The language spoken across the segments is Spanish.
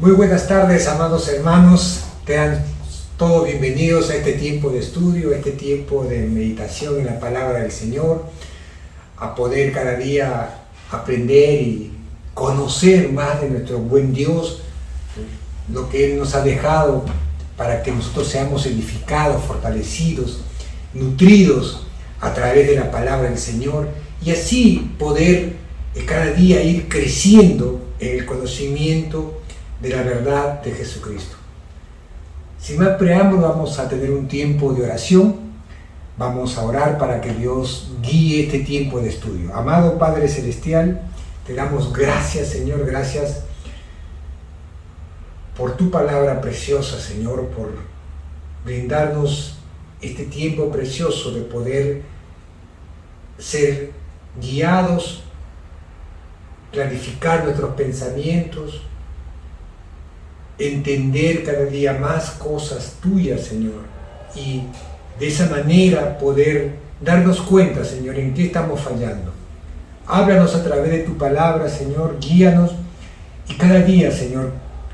Muy buenas tardes, amados hermanos. Sean todos bienvenidos a este tiempo de estudio, a este tiempo de meditación en la palabra del Señor, a poder cada día aprender y conocer más de nuestro buen Dios, lo que Él nos ha dejado para que nosotros seamos edificados, fortalecidos, nutridos a través de la palabra del Señor, y así poder cada día ir creciendo en el conocimiento de la verdad de Jesucristo. Sin más preámbulo, vamos a tener un tiempo de oración. Vamos a orar para que Dios guíe este tiempo de estudio. Amado Padre Celestial, te damos gracias, Señor, gracias por tu palabra preciosa, Señor, por brindarnos este tiempo precioso de poder ser guiados, clarificar nuestros pensamientos, entender cada día más cosas tuyas, Señor, y de esa manera poder darnos cuenta, Señor, en qué estamos fallando. Háblanos a través de tu palabra, Señor, guíanos, y cada día, Señor,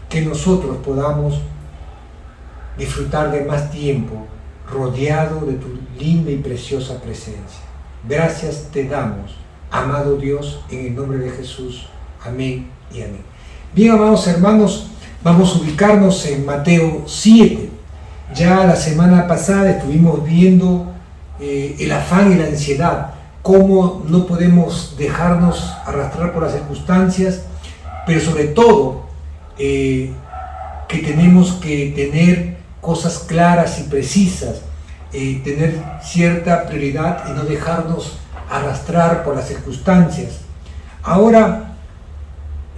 que nosotros podamos disfrutar de más tiempo rodeado de tu linda y preciosa presencia. Gracias te damos, amado Dios, en el nombre de Jesús. Amén y amén. Bien, amados hermanos, vamos a ubicarnos en Mateo 7. Ya la semana pasada estuvimos viendo el afán y la ansiedad, cómo no podemos dejarnos arrastrar por las circunstancias, pero sobre todo que tenemos que tener cosas claras y precisas, tener cierta prioridad y no dejarnos arrastrar por las circunstancias. Ahora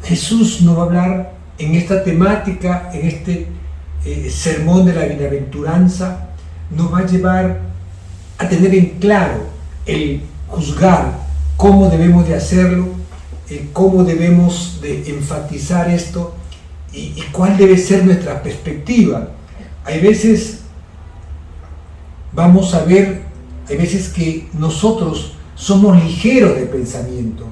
Jesús nos va a hablar en esta temática, en este sermón de la bienaventuranza, nos va a llevar a tener en claro el juzgar, cómo debemos de hacerlo, cómo debemos de enfatizar esto y cuál debe ser nuestra perspectiva. Hay veces, vamos a ver, hay veces que nosotros somos ligeros de pensamiento,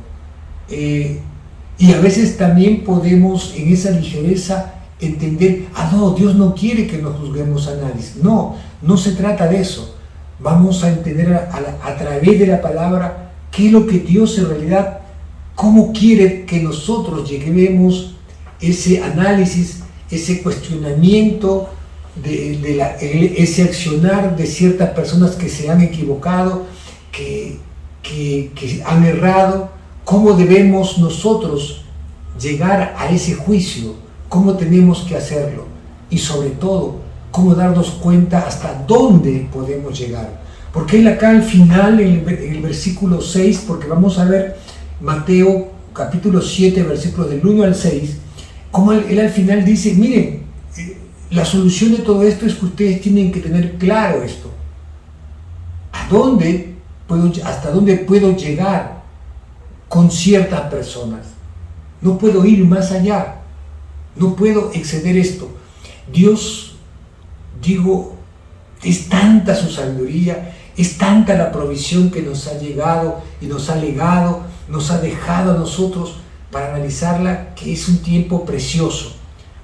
y a veces también podemos en esa ligereza entender, no, Dios no quiere que nos juzguemos a nadie. No, no se trata de eso. Vamos a entender a través de la palabra qué es lo que Dios en realidad, cómo quiere que nosotros lleguemos ese análisis, ese cuestionamiento, ese accionar de ciertas personas que se han equivocado, que han errado. ¿Cómo debemos nosotros llegar a ese juicio? ¿Cómo tenemos que hacerlo? Y sobre todo, ¿cómo darnos cuenta hasta dónde podemos llegar? Porque él acá al final, en el versículo 6, porque vamos a ver Mateo capítulo 7, versículos del 1 al 6, como él al final dice, miren, la solución de todo esto es que ustedes tienen que tener claro esto. ¿Hasta dónde puedo llegar con ciertas personas? No puedo ir más allá, no puedo exceder esto. Dios, es tanta su sabiduría, es tanta la provisión que nos ha llegado y nos ha legado, nos ha dejado a nosotros para analizarla, que es un tiempo precioso.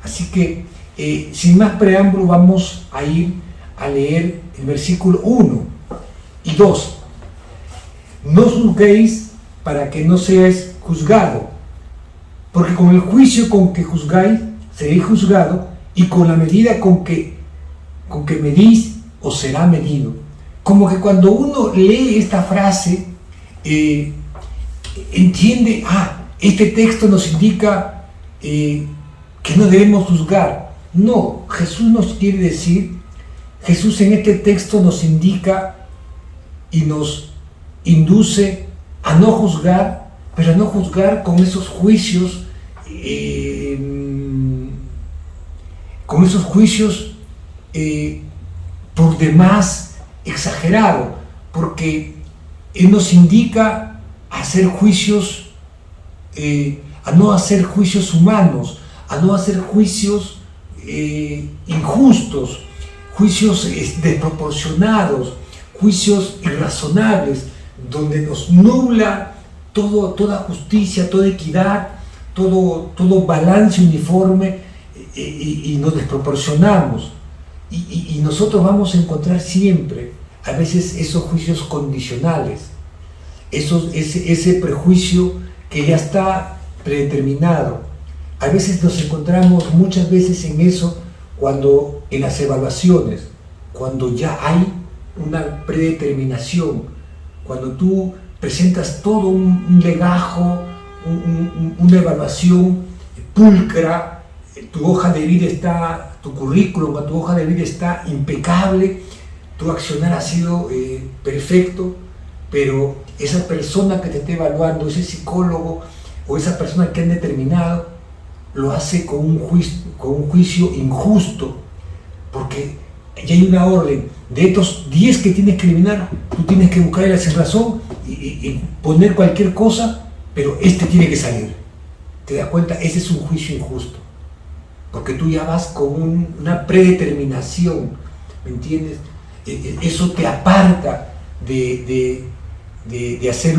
Así que, sin más preámbulo, vamos a ir a leer el versículo 1 y 2. No juzguéis para que no seáis juzgado, porque con el juicio con que juzgáis, seréis juzgado, y con la medida con que medís, os será medido. Como que cuando uno lee esta frase, entiende, este texto nos indica que no debemos juzgar. No, Jesús nos quiere decir, Jesús en este texto nos indica y nos induce a no juzgar, pero a no juzgar con esos juicios, por demás exagerado, porque Él nos indica a hacer juicios, a no hacer juicios humanos, a no hacer juicios injustos, juicios desproporcionados, juicios irrazonables, donde nos nubla toda justicia, toda equidad, todo balance uniforme, y nos desproporcionamos. Y nosotros vamos a encontrar siempre, a veces, esos juicios condicionales, ese prejuicio que ya está predeterminado. A veces nos encontramos muchas veces en eso cuando en las evaluaciones, cuando ya hay una predeterminación, cuando tú presentas todo un legajo, una evaluación pulcra, tu hoja de vida está, tu currículum, tu hoja de vida está impecable, tu accionar ha sido perfecto, pero esa persona que te está evaluando, ese psicólogo o esa persona que han determinado, lo hace con un juicio injusto, porque ya hay una orden. De estos 10 que tienes que eliminar, tú tienes que buscar la sin razón y poner cualquier cosa, pero este tiene que salir. ¿Te das cuenta? Ese es un juicio injusto, porque tú ya vas con una predeterminación, ¿me entiendes? Eso te aparta de hacer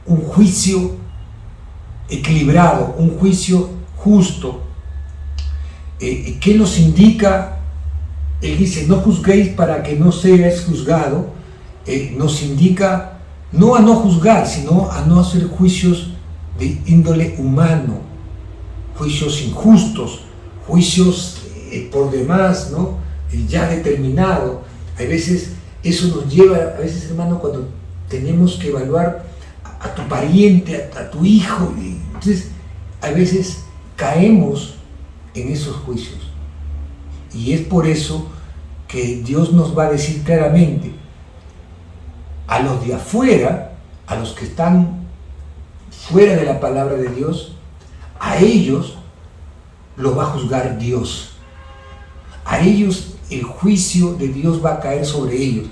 un juicio equilibrado, un juicio justo. ¿Qué nos indica? Él dice, no juzguéis para que no seáis juzgado. Nos indica no a no juzgar, sino a no hacer juicios de índole humano, juicios injustos, juicios por demás, ¿no? Ya determinado. A veces eso nos lleva, a veces, hermano, cuando tenemos que evaluar a tu pariente, a tu hijo, y entonces a veces caemos en esos juicios. Y es por eso que Dios nos va a decir claramente, a los de afuera, a los que están fuera de la palabra de Dios, a ellos los va a juzgar Dios. A ellos el juicio de Dios va a caer sobre ellos.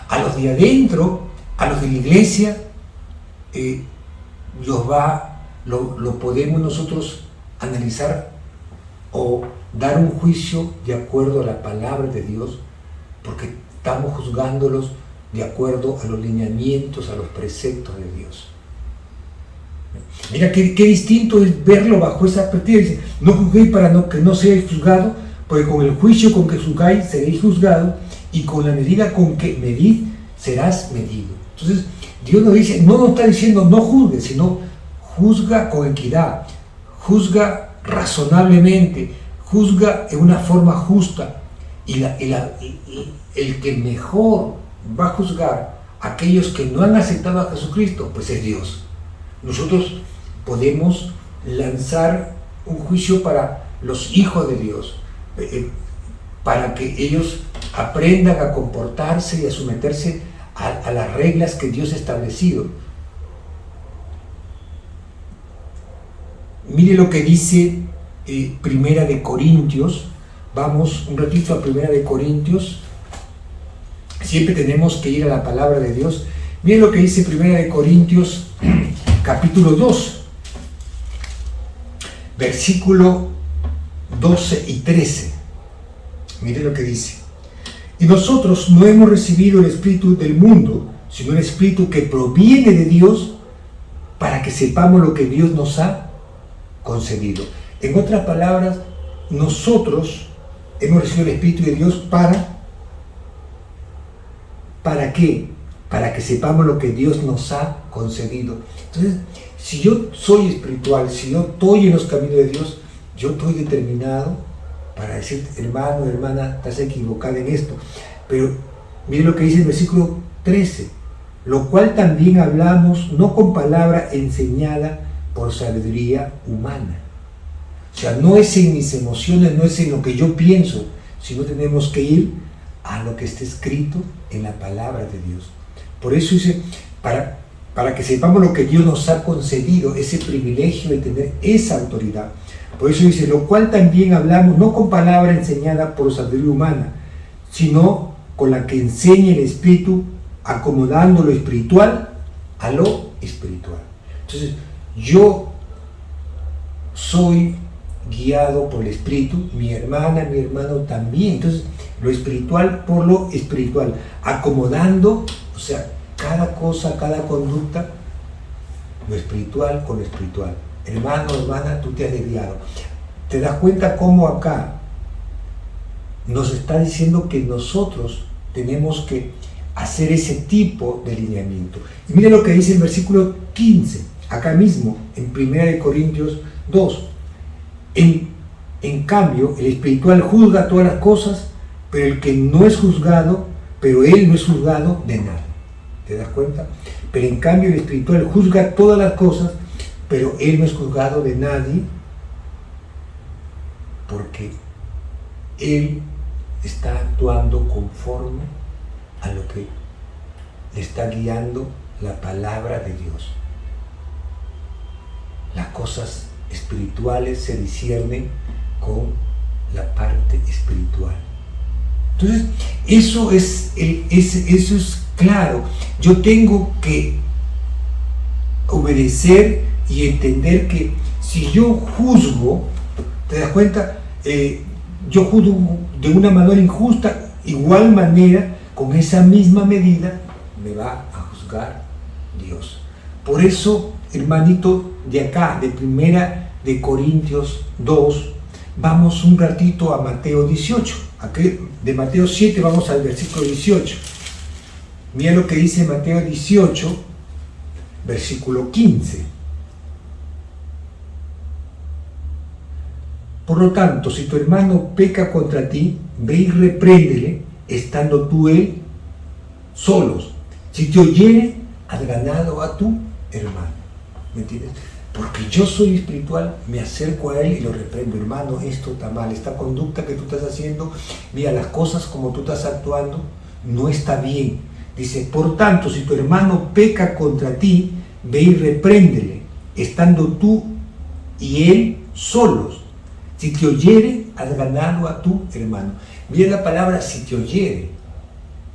A los de adentro, a los de la iglesia, lo podemos nosotros analizar o dar un juicio de acuerdo a la palabra de Dios, porque estamos juzgándolos de acuerdo a los lineamientos, a los preceptos de Dios. Mira qué distinto es verlo bajo esa perspectiva. Dice, no juzguéis para que no seáis juzgados, porque con el juicio con que juzgáis seréis juzgados, y con la medida con que medid serás medido. Entonces Dios nos dice, no nos está diciendo no juzgues, sino juzga con equidad, juzga razonablemente, juzga en una forma justa. Y el que mejor va a juzgar a aquellos que no han aceptado a Jesucristo, pues es Dios. Nosotros podemos lanzar un juicio para los hijos de Dios, para que ellos aprendan a comportarse y a someterse a las reglas que Dios ha establecido. Mire lo que dice Primera de Corintios. Vamos un ratito a Primera de Corintios. Siempre tenemos que ir a la palabra de Dios. Mire lo que dice Primera de Corintios, capítulo 2, versículo 12 y 13. Mire lo que dice. Y nosotros no hemos recibido el espíritu del mundo, sino el espíritu que proviene de Dios, para que sepamos lo que Dios nos ha concedido. En otras palabras, nosotros hemos recibido el espíritu de Dios ¿para qué? Para que sepamos lo que Dios nos ha concedido. Entonces, si yo soy espiritual, si yo estoy en los caminos de Dios, yo estoy determinado para decir, hermano, hermana, estás equivocada en esto. Pero mire lo que dice el versículo 13, lo cual también hablamos no con palabra enseñada por sabiduría humana. O sea, no es en mis emociones, no es en lo que yo pienso, sino tenemos que ir a lo que está escrito en la palabra de Dios. Por eso dice, para que sepamos lo que Dios nos ha concedido, ese privilegio de tener esa autoridad. Por eso dice, lo cual también hablamos no con palabra enseñada por sabiduría humana, sino con la que enseña el Espíritu, acomodando lo espiritual a lo espiritual. Entonces, yo soy guiado por el Espíritu, mi hermana, mi hermano también. Entonces, lo espiritual por lo espiritual, acomodando, o sea, cada cosa, cada conducta, lo espiritual con lo espiritual. Hermano, hermana, tú te has desviado. ¿Te das cuenta cómo acá nos está diciendo que nosotros tenemos que hacer ese tipo de lineamiento? Y mira lo que dice el versículo 15, acá mismo, en 1 Corintios 2. En cambio, el espiritual juzga todas las cosas, pero el que no es juzgado, pero él no es juzgado de nada. ¿Te das cuenta? Pero en cambio el espiritual juzga todas las cosas, pero él no es juzgado de nadie, porque él está actuando conforme a lo que le está guiando la palabra de Dios. Las cosas espirituales se disciernen con la parte espiritual. Entonces, eso es claro. Yo tengo que obedecer y entender que si yo juzgo, ¿te das cuenta? Yo juzgo de una manera injusta, igual manera, con esa misma medida, me va a juzgar Dios. Por eso, hermanito, de acá, de 1 Corintios 2, vamos un ratito a Mateo 18. Aquí, de Mateo 7 vamos al versículo 18. Mira lo que dice Mateo 18, versículo 15. Por lo tanto, si tu hermano peca contra ti, ve y repréndele, estando tú y él solos. Si te oyere, has ganado a tu hermano. ¿Me entiendes? Porque yo soy espiritual, me acerco a él y lo reprendo. Hermano, esto está mal, esta conducta que tú estás haciendo, mira, las cosas como tú estás actuando, no está bien. Dice, por tanto, si tu hermano peca contra ti, ve y repréndele, estando tú y él solos. Si te oyere, has ganado a tu hermano. Mira la palabra si te oyere.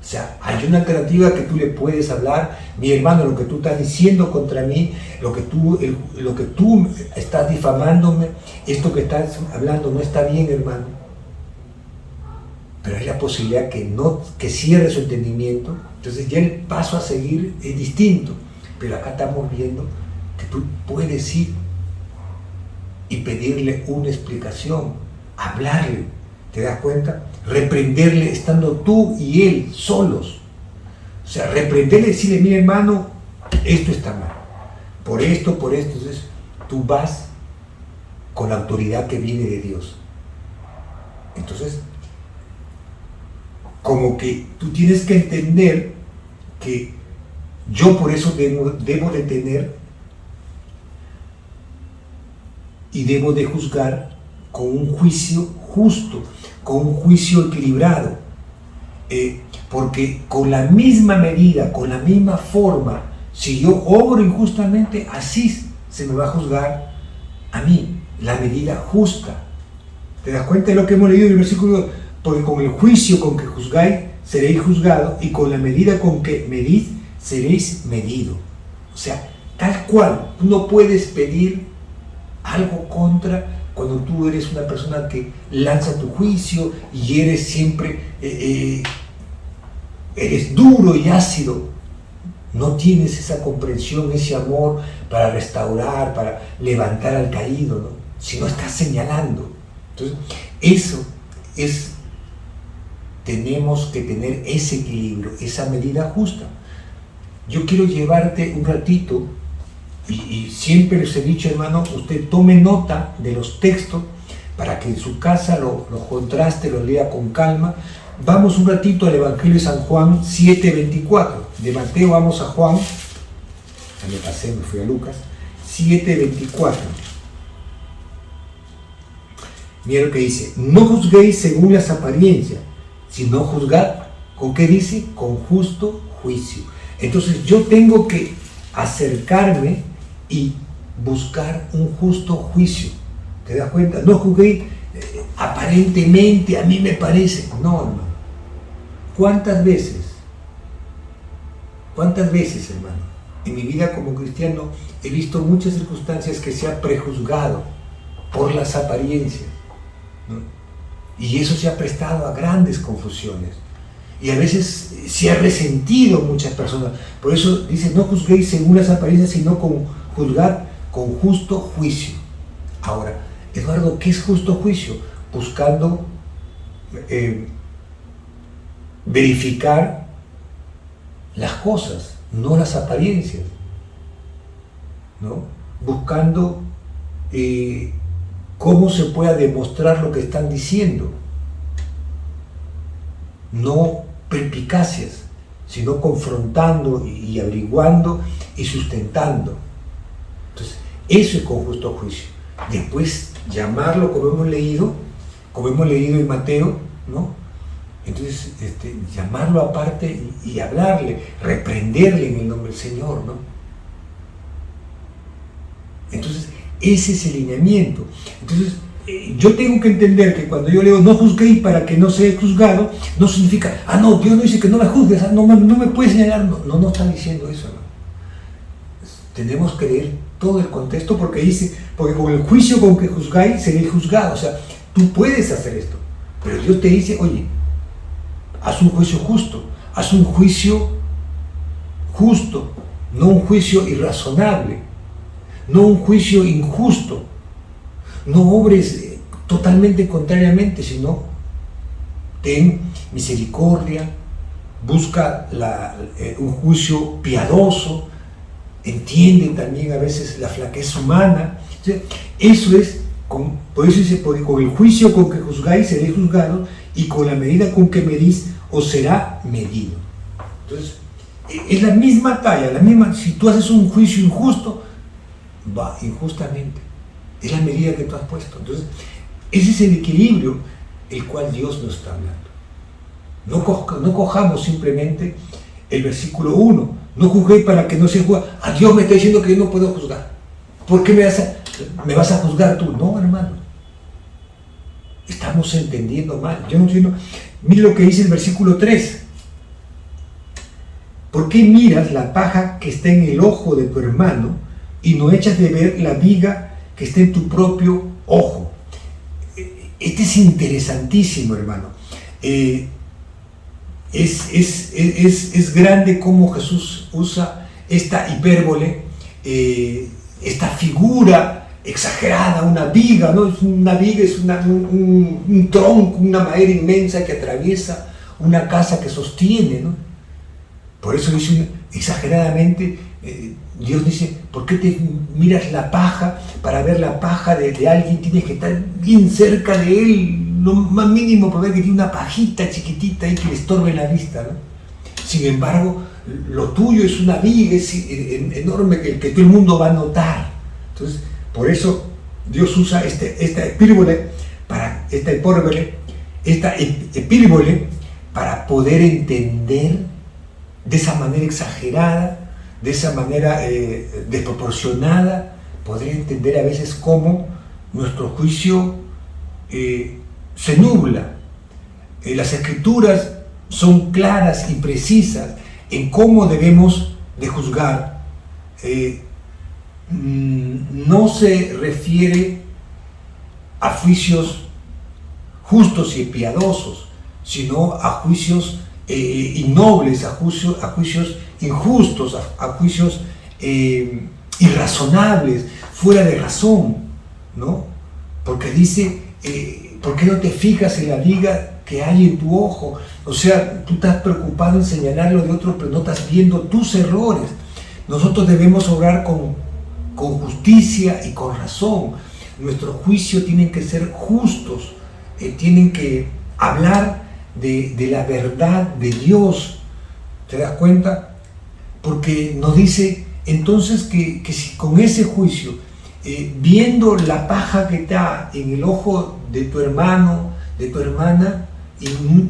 O sea, hay una alternativa que tú le puedes hablar. Mi hermano, lo que tú estás diciendo contra mí, lo que tú estás difamándome, esto que estás hablando no está bien, hermano. Pero hay la posibilidad que cierre su entendimiento. Entonces ya el paso a seguir es distinto. Pero acá estamos viendo que tú puedes ir y pedirle una explicación, hablarle, ¿te das cuenta? Reprenderle estando tú y él solos. O sea, reprenderle y decirle, mira hermano, esto está mal, por esto. Entonces tú vas con la autoridad que viene de Dios. Entonces, como que tú tienes que entender que yo por eso debo de tener y debo de juzgar con un juicio justo, con un juicio equilibrado, porque con la misma medida, con la misma forma, si yo obro injustamente, así se me va a juzgar a mí, la medida justa. ¿Te das cuenta de lo que hemos leído en el versículo? Porque con el juicio con que juzgáis, seréis juzgados, y con la medida con que medís, seréis medidos. O sea, tal cual, tú no puedes pedir algo contra cuando tú eres una persona que lanza tu juicio y eres siempre, eres duro y ácido. No tienes esa comprensión, ese amor para restaurar, para levantar al caído, ¿no? Si no estás señalando. Entonces, eso es, tenemos que tener ese equilibrio, esa medida justa. Yo quiero llevarte un ratito. Y siempre les he dicho, hermano, usted tome nota de los textos para que en su casa los contraste, los lea con calma. Vamos un ratito al Evangelio de San Juan 7:24. De Mateo vamos a Juan, ya me pasé, me fui a Lucas, 7:24. Mira lo que dice, no juzguéis según las apariencias, sino juzgad, ¿con qué dice? Con justo juicio. Entonces yo tengo que acercarme y buscar un justo juicio. ¿Te das cuenta? No juzguéis aparentemente, a mí me parece. No, hermano. ¿Cuántas veces, hermano, en mi vida como cristiano he visto muchas circunstancias que se ha prejuzgado por las apariencias, ¿no? Y eso se ha prestado a grandes confusiones. Y a veces se ha resentido muchas personas. Por eso dice, no juzguéis según las apariencias, sino juzgad con justo juicio. Ahora, Eduardo, ¿qué es justo juicio? Buscando verificar las cosas, no las apariencias, ¿no? Buscando cómo se pueda demostrar lo que están diciendo, no perspicacias, sino confrontando y averiguando y sustentando. Entonces, eso es con justo juicio. Después, llamarlo como hemos leído en Mateo, ¿no? Entonces, llamarlo aparte y hablarle, reprenderle en el nombre del Señor, ¿no? Entonces, ese es el lineamiento. Entonces, yo tengo que entender que cuando yo leo no juzguéis para que no seáis juzgado, no significa, no, Dios no dice que no me juzgues, no me puedes señalar, no está diciendo eso, ¿no? Tenemos que leer todo el contexto porque dice, porque con el juicio con que juzgáis seréis juzgados. O sea, tú puedes hacer esto, pero Dios te dice, oye, haz un juicio justo, haz un juicio justo, no un juicio irrazonable, no un juicio injusto, no obres totalmente contrariamente, sino ten misericordia, busca un juicio piadoso, entiende también a veces la flaqueza humana. O sea, eso es, por eso dice, con el juicio con que juzgáis seréis juzgados, y con la medida con que medís os será medido. Entonces, es la misma talla, si tú haces un juicio injusto, va injustamente. Es la medida que tú has puesto. Entonces, ese es el equilibrio el cual Dios nos está hablando. No cojamos simplemente el versículo 1. No juzguéis para que no se juzgue. Dios me está diciendo que yo no puedo juzgar. ¿Por qué me vas a juzgar tú? No, hermano. Estamos entendiendo mal. Yo no entiendo. Mire lo que dice el versículo 3. ¿Por qué miras la paja que está en el ojo de tu hermano y no echas de ver la viga que está en tu propio ojo? Este es interesantísimo, hermano. Es grande cómo Jesús usa esta hipérbole, esta figura exagerada, una viga, ¿no? Una viga es un tronco, una madera inmensa que atraviesa una casa que sostiene, ¿no? Por eso dice exageradamente, Dios dice, ¿por qué te miras la paja? Para ver la paja de alguien tienes que estar bien cerca de él, lo más mínimo para ver que tiene una pajita chiquitita ahí que le estorbe la vista, ¿no? Sin embargo, lo tuyo es una viga, es enorme, que todo el mundo va a notar. Entonces, por eso Dios usa esta hipérbole para poder entender de esa manera exagerada, de esa manera desproporcionada, poder entender a veces cómo nuestro juicio se nubla. Las escrituras son claras y precisas en cómo debemos de juzgar. No se refiere a juicios justos y piadosos, sino a juicios innobles, a juicios injustos, a juicios irrazonables, fuera de razón, ¿no? Porque dice, ¿por qué no te fijas en la viga que hay en tu ojo? O sea, tú estás preocupado en señalarlo de otro, pero no estás viendo tus errores. Nosotros debemos obrar con justicia y con razón. Nuestros juicios tienen que ser justos, tienen que hablar de la verdad de Dios. ¿Te das cuenta? Porque nos dice entonces que si con ese juicio, viendo la paja que está en el ojo de tu hermano, de tu hermana, y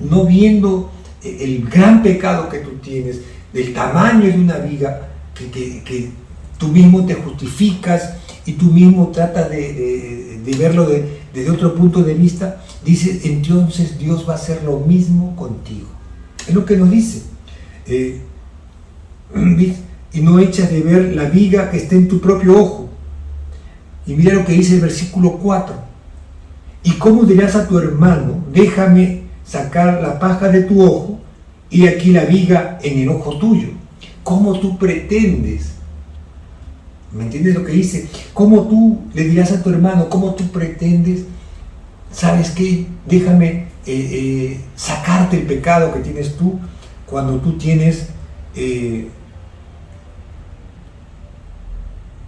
no viendo el gran pecado que tú tienes, del tamaño de una viga, que tú mismo te justificas y tú mismo tratas de verlo desde otro punto de vista, dice, entonces Dios va a hacer lo mismo contigo. Es lo que nos dice. Y no echas de ver la viga que está en tu propio ojo. Y mira lo que dice el versículo 4. ¿Y cómo dirás a tu hermano, déjame sacar la paja de tu ojo y aquí la viga en el ojo tuyo? ¿Cómo tú pretendes ¿Me entiendes lo que dice? ¿Cómo tú le dirás a tu hermano, cómo tú pretendes, sabes qué, déjame sacarte el pecado que tienes tú, cuando tú tienes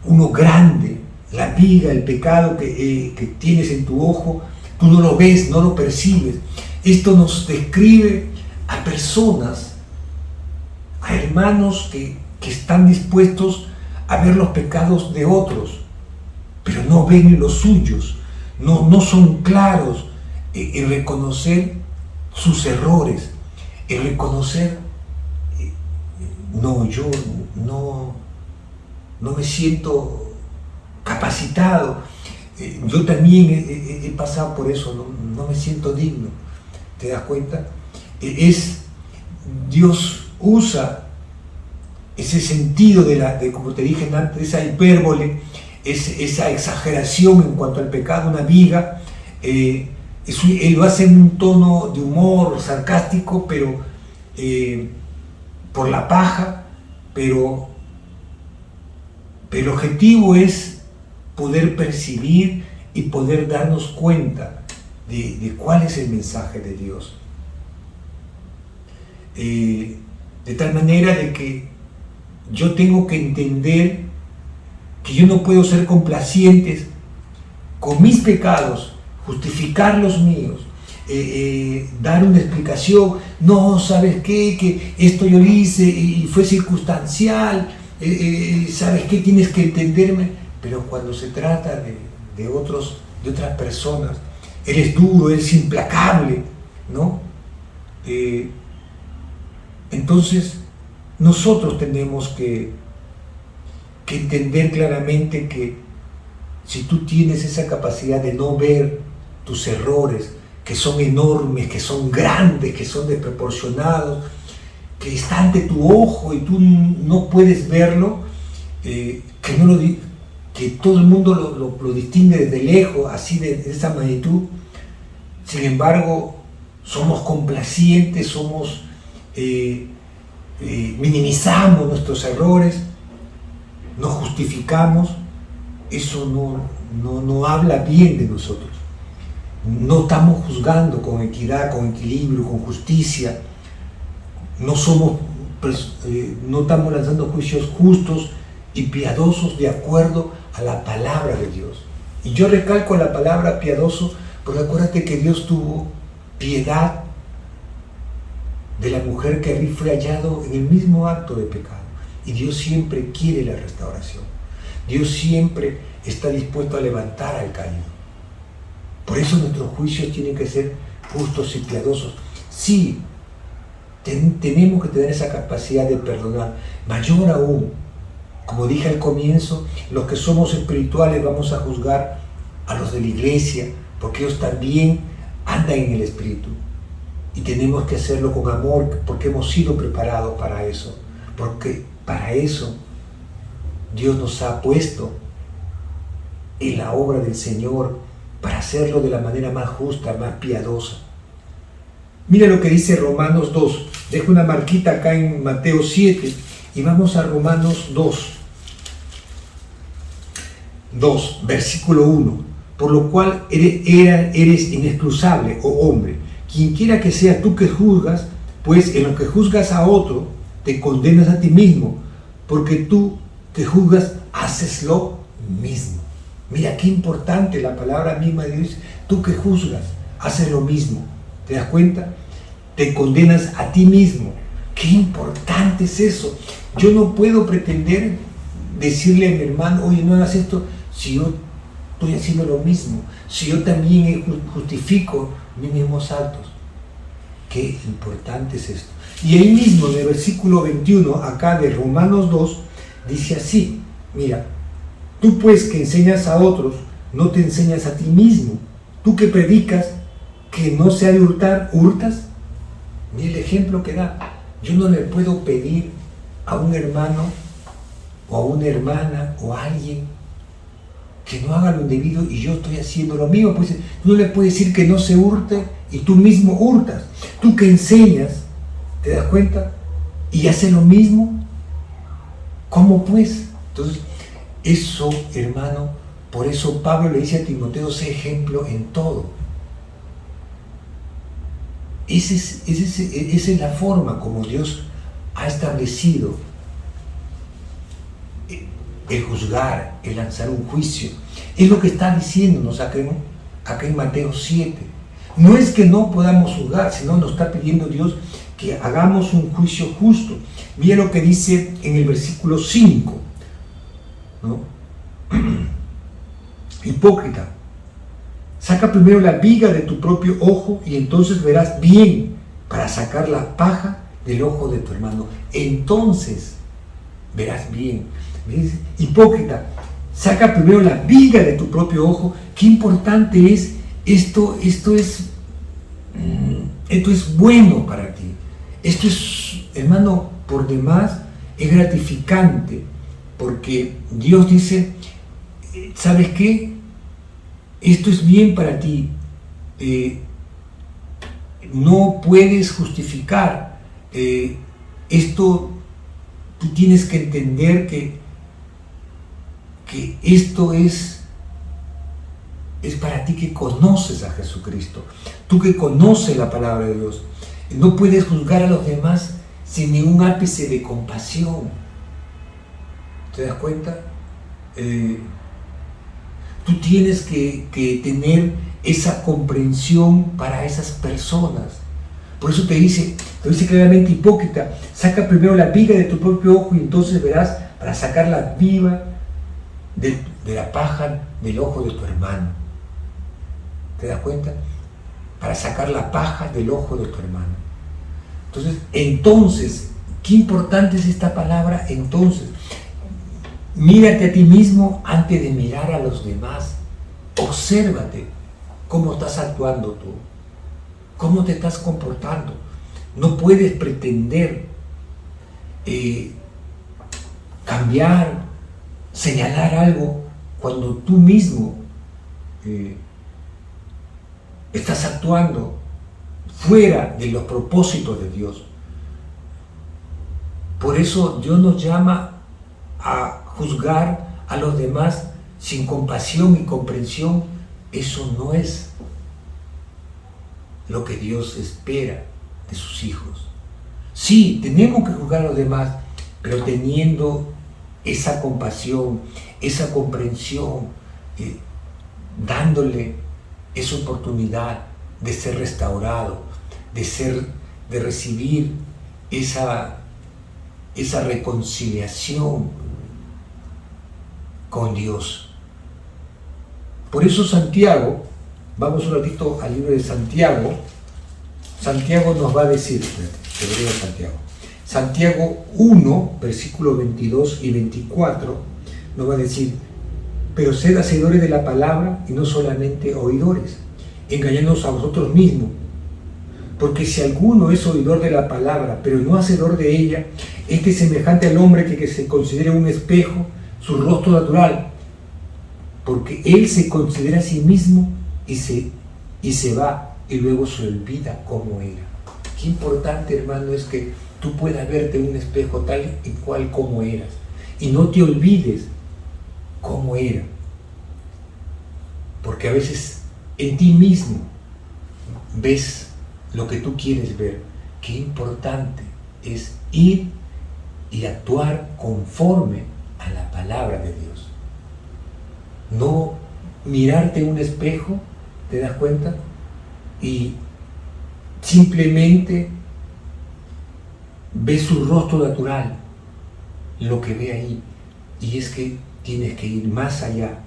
uno grande, la viga, el pecado que tienes en tu ojo, tú no lo ves, no lo percibes? Esto nos describe a personas, a hermanos que están dispuestos a ver los pecados de otros, pero no ven los suyos, no son claros en reconocer sus errores, en reconocer, no, yo no me siento capacitado, yo también he pasado por eso, no me siento digno. ¿Te das cuenta? Dios usa ese sentido de como te dije antes, esa hipérbole, esa exageración en cuanto al pecado, una viga, él lo hace en un tono de humor sarcástico, pero por la paja, pero el objetivo es poder percibir y poder darnos cuenta de cuál es el mensaje de Dios. De tal manera de que yo tengo que entender que yo no puedo ser complaciente con mis pecados, justificar los míos, dar una explicación, no, ¿sabes qué? Que esto yo lo hice y fue circunstancial, ¿sabes qué? Tienes que entenderme. Pero cuando se trata de otras personas, eres duro, eres implacable, ¿no? Entonces, nosotros tenemos que entender claramente que si tú tienes esa capacidad de no ver tus errores, que son enormes, que son grandes, que son desproporcionados, que está ante tu ojo y tú no puedes verlo, que todo el mundo lo distingue desde lejos, así de esa magnitud. Sin embargo, somos complacientes, minimizamos nuestros errores, nos justificamos. Eso no habla bien de nosotros. No estamos juzgando con equidad, con equilibrio, con justicia. No estamos lanzando juicios justos y piadosos de acuerdo a la palabra de Dios. Y yo recalco la palabra piadoso porque acuérdate que Dios tuvo piedad de la mujer que allí fue hallado en el mismo acto de pecado. Y Dios siempre quiere la restauración. Dios siempre está dispuesto a levantar al caído. Por eso nuestros juicios tienen que ser justos y piadosos. Sí, tenemos que tener esa capacidad de perdonar. Mayor aún, como dije al comienzo, los que somos espirituales vamos a juzgar a los de la iglesia, porque ellos también andan en el Espíritu. Y tenemos que hacerlo con amor, porque hemos sido preparados para eso. Porque para eso Dios nos ha puesto en la obra del Señor, para hacerlo de la manera más justa, más piadosa. Mira lo que dice Romanos 2. Dejo una marquita acá en Mateo 7 y vamos a Romanos 2, versículo 1. Por lo cual eres inexcusable, oh hombre, quien quiera que sea tú que juzgas, pues en lo que juzgas a otro, te condenas a ti mismo, porque tú que juzgas, haces lo mismo. Mira qué importante la palabra misma de Dios. Tú que juzgas, haces lo mismo. ¿Te das cuenta? Te condenas a ti mismo. Qué importante es eso. Yo no puedo pretender decirle a mi hermano, oye, no hagas esto, si yo estoy haciendo lo mismo, si yo también justifico mis mismos actos. Qué importante es esto. Y ahí mismo, en el versículo 21, acá de Romanos 2, dice así, mira, tú pues que enseñas a otros, no te enseñas a ti mismo. Tú que predicas que no se ha de hurtar, ¿hurtas? Mira el ejemplo que da. Yo no le puedo pedir a un hermano o a una hermana o a alguien que no haga lo indebido y yo estoy haciendo lo mío. Pues tú no le puedes decir que no se hurte y tú mismo hurtas. Tú que enseñas, ¿te das cuenta? Y haces lo mismo. ¿Cómo pues? Entonces, Eso, hermano, por eso Pablo le dice a Timoteo, sé ejemplo en todo. Esa es la forma como Dios ha establecido el juzgar, el lanzar un juicio. Es lo que está diciéndonos acá en Mateo 7. No es que no podamos juzgar, sino nos está pidiendo Dios que hagamos un juicio justo. Mira lo que dice en el versículo 5, ¿no? Hipócrita, saca primero la viga de tu propio ojo y entonces verás bien para sacar la paja del ojo de tu hermano. Entonces verás bien. Hipócrita, saca primero la viga de tu propio ojo. Qué importante es esto. Esto es bueno para ti. Esto es, hermano, por demás es gratificante, porque Dios dice, ¿sabes qué? Esto es bien para ti. No puedes justificar esto. Tú tienes que entender que esto es para ti que conoces a Jesucristo, tú que conoces la palabra de Dios. No puedes juzgar a los demás sin ningún ápice de compasión. ¿Te das cuenta? Tú tienes que tener esa comprensión para esas personas. Por eso te dice claramente, hipócrita, saca primero la viga de tu propio ojo y entonces verás para sacar la viga de la paja del ojo de tu hermano. ¿Te das cuenta? Para sacar la paja del ojo de tu hermano. Entonces, qué importante es esta palabra. Entonces, mírate a ti mismo antes de mirar a los demás. Obsérvate cómo estás actuando tú, cómo te estás comportando. No puedes pretender cambiar, señalar algo cuando tú mismo estás actuando fuera de los propósitos de Dios. Por eso Dios nos llama a juzgar a los demás sin compasión y comprensión. Eso no es lo que Dios espera de sus hijos. Sí, tenemos que juzgar a los demás, pero teniendo esa compasión, esa comprensión, dándole esa oportunidad de ser restaurado, de recibir esa reconciliación con Dios. Por eso Santiago, vamos un ratito al libro de Santiago. Santiago nos va a decir, Santiago 1, versículos 22 y 24, nos va a decir, pero sed hacedores de la palabra y no solamente oidores, engañándonos a vosotros mismos. Porque si alguno es oidor de la palabra, pero no hacedor de ella, este es semejante al hombre que se considera un espejo, su rostro natural, porque él se considera a sí mismo y se va y luego se olvida cómo era. Qué importante, hermano, es que tú puedas verte en un espejo tal y cual como eras y no te olvides cómo era, porque a veces en ti mismo ves lo que tú quieres ver. Qué importante es ir y actuar conforme a la palabra de Dios. No mirarte en un espejo, ¿te das cuenta? Y simplemente ves su rostro natural, lo que ve ahí. Y es que tienes que ir más allá,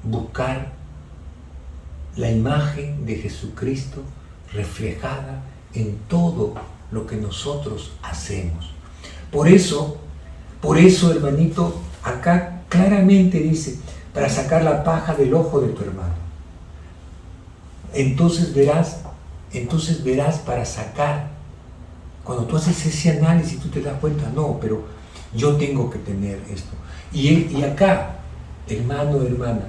buscar la imagen de Jesucristo reflejada en todo lo que nosotros hacemos. Por eso, hermanito, acá claramente dice, para sacar la paja del ojo de tu hermano. Entonces verás para sacar. Cuando tú haces ese análisis, tú te das cuenta, no, pero yo tengo que tener esto. Y acá, hermano, hermana,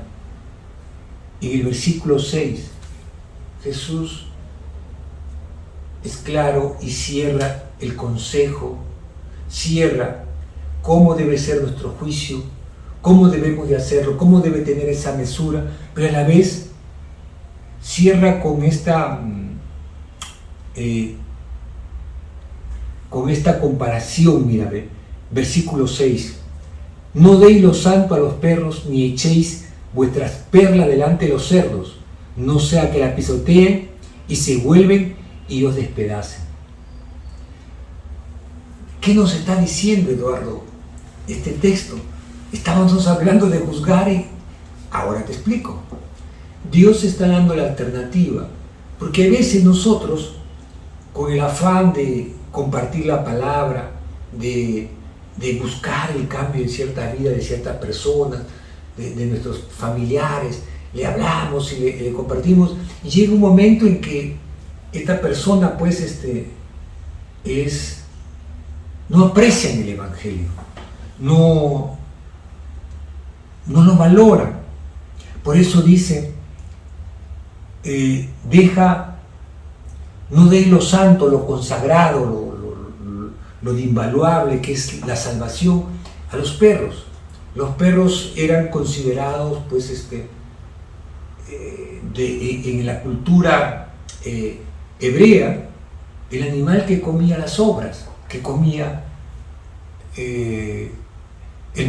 en el versículo 6, Jesús es claro y cierra el consejo, cierra cómo debe ser nuestro juicio, cómo debemos de hacerlo, cómo debe tener esa mesura, pero a la vez cierra con esta comparación. Mira, versículo 6. No deis lo santo a los perros, ni echéis vuestras perlas delante de los cerdos, no sea que la pisoteen y se vuelven y os despedacen. ¿Qué nos está diciendo, Eduardo, este texto? Estábamos hablando de juzgar y ahora te explico. Dios está dando la alternativa, porque a veces nosotros, con el afán de compartir la palabra, de buscar el cambio en cierta vida de ciertas personas, de nuestros familiares, le hablamos y le compartimos, y llega un momento en que esta persona pues no aprecian el Evangelio, no lo valoran. Por eso dice, no deis lo santo, lo consagrado, lo invaluable que es la salvación a los perros. Los perros eran considerados pues en la cultura hebrea el animal que comía las sobras, que comía el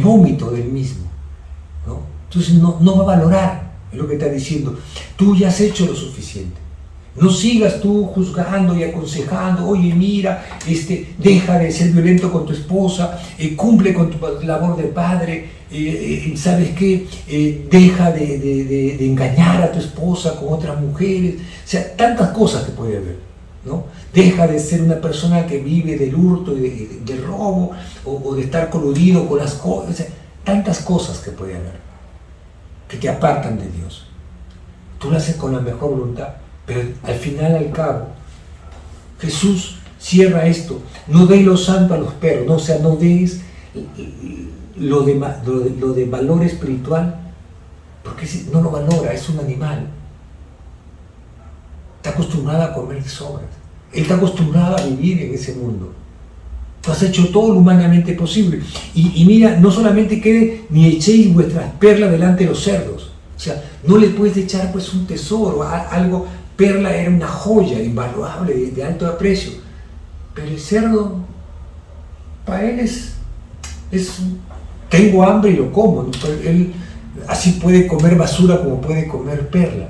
vómito del mismo, ¿no? Entonces no va a valorar, es lo que está diciendo. Tú ya has hecho lo suficiente. No sigas tú juzgando y aconsejando, oye, mira, deja de ser violento con tu esposa, cumple con tu labor de padre, ¿sabes qué? Deja de engañar a tu esposa con otras mujeres, o sea, tantas cosas que puede haber, ¿no? Deja de ser una persona que vive del hurto y del robo, o de estar coludido con las cosas, o sea, tantas cosas que puede haber, que te apartan de Dios. Tú lo haces con la mejor voluntad, pero al final, al cabo, Jesús cierra esto: no deis lo santo a los perros, ¿no? O sea, no deis lo de valor espiritual, porque no lo valora, es un animal. Está acostumbrado a comer sobras, él está acostumbrado a vivir en ese mundo. Tú has hecho todo lo humanamente posible. Y mira, no solamente quede, ni echéis vuestras perlas delante de los cerdos. O sea, no le puedes echar pues un tesoro, algo. Perla era una joya invaluable, de alto aprecio, pero el cerdo, para él es tengo hambre y lo como, ¿no? Él así puede comer basura como puede comer perla,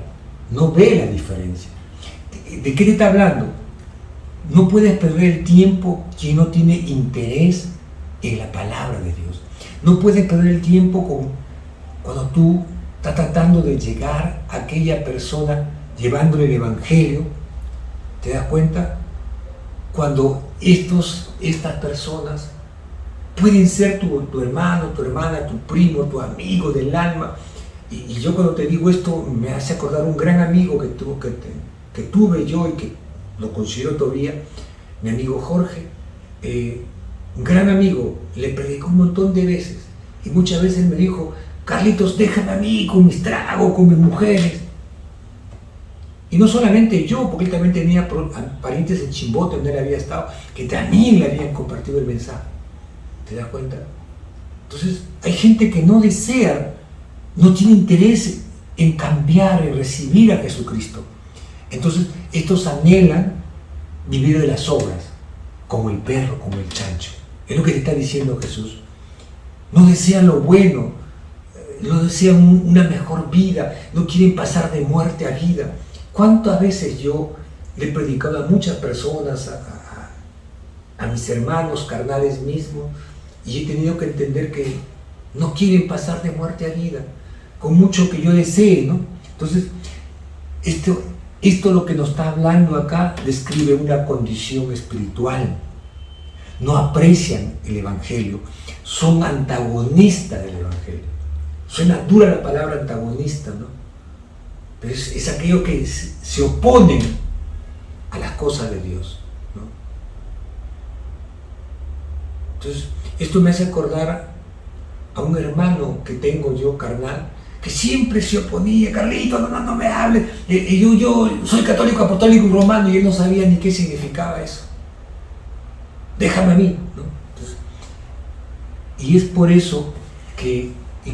no ve la diferencia. ¿De qué te está hablando? No puedes perder el tiempo quien no tiene interés en la palabra de Dios. No puedes perder el tiempo cuando tú estás tratando de llegar a aquella persona llevándole el Evangelio. ¿Te das cuenta? Cuando estas personas pueden ser tu hermano, tu hermana, tu primo, tu amigo del alma. Y yo cuando te digo esto me hace acordar un gran amigo que tuve yo y que lo considero todavía, mi amigo Jorge, un gran amigo. Le predicó un montón de veces y muchas veces me dijo: Carlitos, déjame a mí con mis tragos, con mis mujeres. Y no solamente yo, porque él también tenía parientes en Chimbote, donde él había estado, que también le habían compartido el mensaje. ¿Te das cuenta? Entonces, hay gente que no desea, no tiene interés en cambiar, en recibir a Jesucristo. Entonces, estos anhelan vivir de las obras, como el perro, como el chancho. Es lo que te está diciendo Jesús. No desean lo bueno, no desean una mejor vida, no quieren pasar de muerte a vida. ¿Cuántas veces yo le he predicado a muchas personas, a mis hermanos carnales mismos, y he tenido que entender que no quieren pasar de muerte a vida, con mucho que yo desee, ¿no? Entonces, esto lo que nos está hablando acá describe una condición espiritual. No aprecian el Evangelio, son antagonistas del Evangelio. Suena dura la palabra antagonista, ¿no? Pero es aquello que se oponen a las cosas de Dios, ¿no? Entonces, esto me hace acordar a un hermano que tengo yo, carnal, que siempre se oponía: Carlito, no me hables. Yo soy católico, apostólico y romano, y él no sabía ni qué significaba eso. Déjame a mí, ¿no? Entonces, Y es por eso que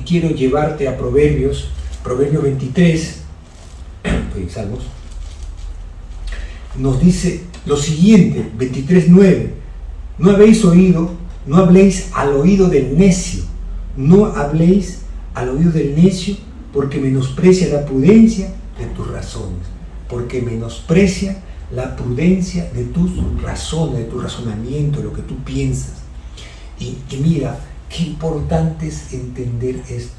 quiero llevarte a Proverbios 23, Salmos, nos dice lo siguiente, 23:9, no habéis oído, no habléis al oído del necio, no habléis al oído del necio, porque menosprecia la prudencia de tus razones, porque menosprecia la prudencia de tus razones, de tu razonamiento, de lo que tú piensas. Y mira, qué importante es entender esto.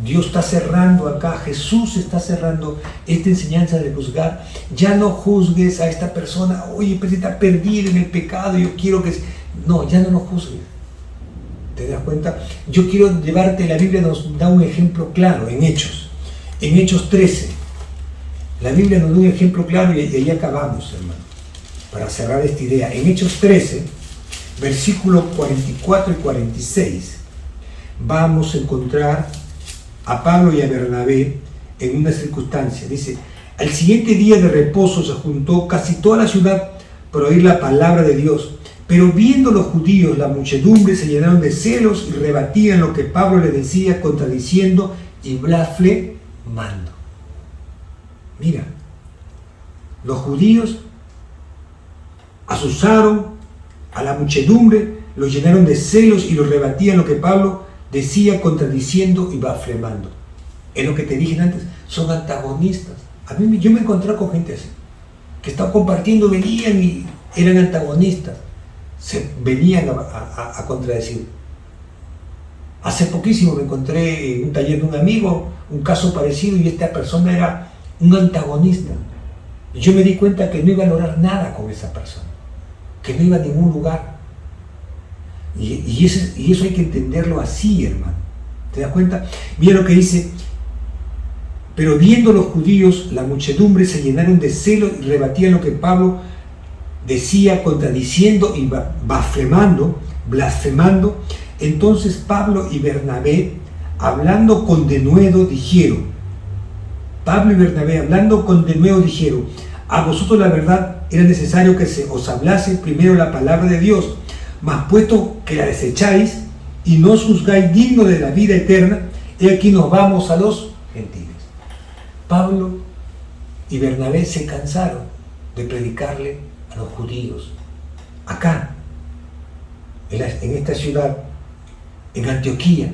Dios está cerrando acá, Jesús está cerrando esta enseñanza de juzgar. Ya no juzgues a esta persona, oye, pero está perdido en el pecado, yo quiero que... No, ya no lo juzgues. ¿Te das cuenta? Yo quiero llevarte, la Biblia nos da un ejemplo claro en Hechos 13. La Biblia nos da un ejemplo claro y ahí acabamos, hermano, para cerrar esta idea. En Hechos 13, versículos 44 y 46, vamos a encontrar a Pablo y a Bernabé en una circunstancia. Dice, al siguiente día de reposo se juntó casi toda la ciudad para oír la palabra de Dios. Pero viendo los judíos, la muchedumbre se llenaron de celos y rebatían lo que Pablo les decía, contradiciendo y blasfemando. Mira, los judíos asusaron a la muchedumbre, los llenaron de celos y los rebatían lo que Pablo decía, contradiciendo y blasfemando. Es lo que te dije antes, son antagonistas. Yo me encontré con gente así, que estaba compartiendo, venían y eran antagonistas, se venían a contradecir. Hace poquísimo me encontré en un taller de un amigo un caso parecido y esta persona era un antagonista. Y yo me di cuenta que no iba a lograr nada con esa persona, que no iba a ningún lugar. Y eso hay que entenderlo así, hermano. ¿Te das cuenta? Mira lo que dice. Pero viendo los judíos, la muchedumbre se llenaron de celo y rebatían lo que Pablo decía, contradiciendo y blasfemando. Entonces Pablo y Bernabé, hablando con denuedo, dijeron, a vosotros la verdad era necesario que se os hablase primero la palabra de Dios, mas puesto que la desecháis y no os juzgáis digno de la vida eterna, he aquí nos vamos a los gentiles. Pablo y Bernabé se cansaron de predicarle a los judíos. Acá, en esta ciudad, en Antioquía,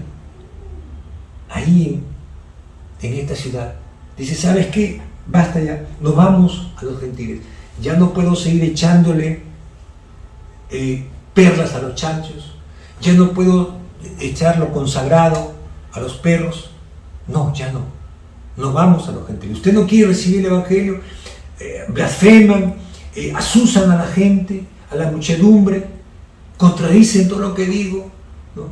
ahí en esta ciudad, dice, ¿sabes qué? Basta ya, nos vamos a los gentiles. Ya no puedo seguir echándole perlas a los chanchos, ya no puedo echar lo consagrado a los perros. No, ya no. Nos vamos a los gentiles. Usted no quiere recibir el evangelio, blasfeman, asusan a la gente, a la muchedumbre, contradicen todo lo que digo, ¿no?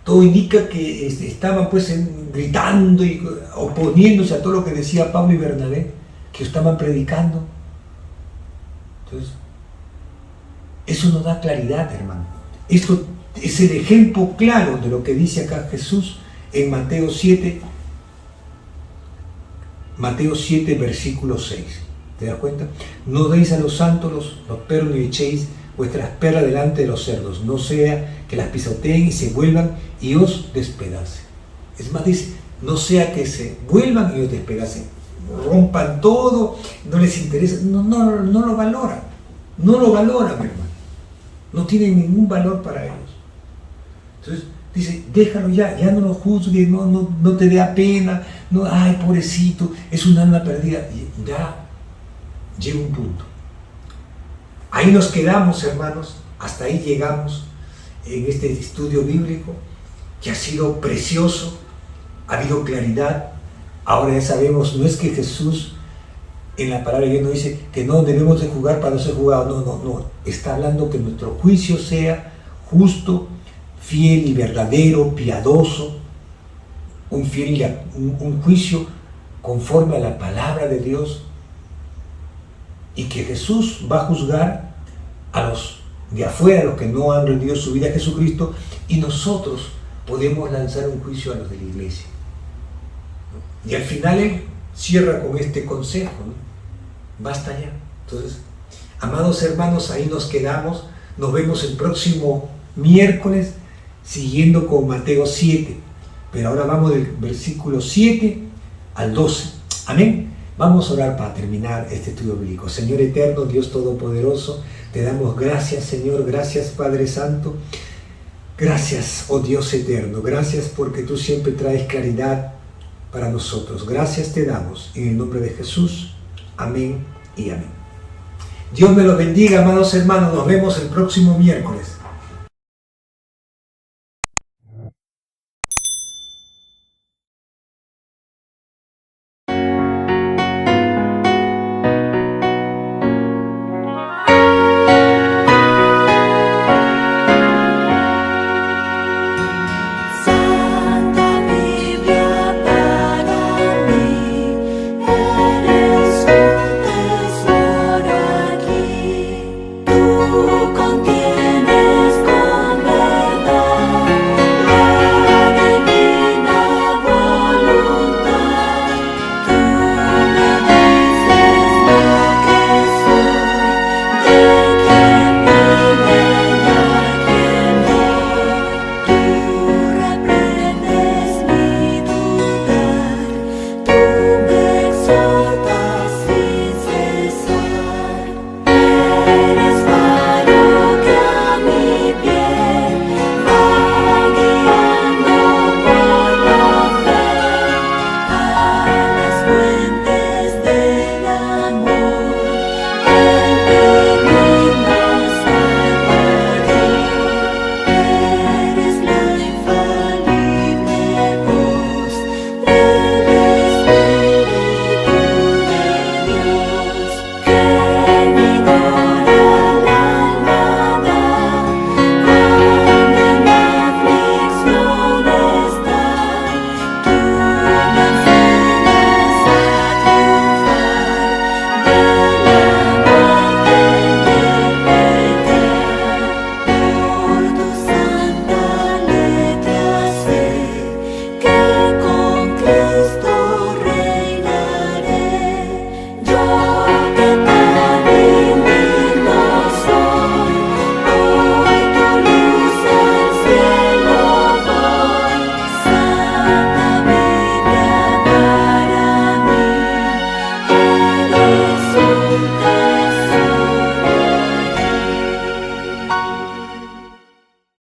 Todo indica que estaban pues gritando y oponiéndose a todo lo que decía Pablo y Bernabé, que estaban predicando. Entonces, eso nos da claridad, hermano. Esto es el ejemplo claro de lo que dice acá Jesús en Mateo 7, versículo 6. ¿Te das cuenta? No deis a los santos los perros ni echéis vuestras perlas delante de los cerdos, no sea que las pisoteen y se vuelvan y os despedacen. Es más, dice, no sea que se vuelvan y os despedacen, rompan todo, no les interesa, no lo valoran, mi hermano, no tiene ningún valor para ellos. Entonces dice, déjalo ya no lo juzgues, no te dé pena, no, ay, pobrecito, es un alma perdida. Ya llega un punto. Ahí nos quedamos, hermanos, hasta ahí llegamos en este estudio bíblico, que ha sido precioso, ha habido claridad. Ahora ya sabemos, no es que Jesús en la palabra de Dios no dice que no debemos de juzgar para no ser juzgados, no, está hablando que nuestro juicio sea justo, fiel y verdadero, piadoso, un juicio conforme a la palabra de Dios, y que Jesús va a juzgar a los de afuera, a los que no han rendido su vida a Jesucristo, y nosotros podemos lanzar un juicio a los de la iglesia. Y al final él cierra con este consejo, ¿no? Basta ya. Entonces, amados hermanos, ahí nos quedamos. Nos vemos el próximo miércoles, siguiendo con Mateo 7. Pero ahora vamos del versículo 7 al 12. Amén. Vamos a orar para terminar este estudio bíblico. Señor eterno, Dios todopoderoso, te damos gracias, Señor. Gracias, Padre Santo. Gracias, oh Dios eterno. Gracias porque tú siempre traes claridad para nosotros. Gracias te damos en el nombre de Jesús. Amén y amén. Dios me los bendiga, amados hermanos. Nos vemos el próximo miércoles.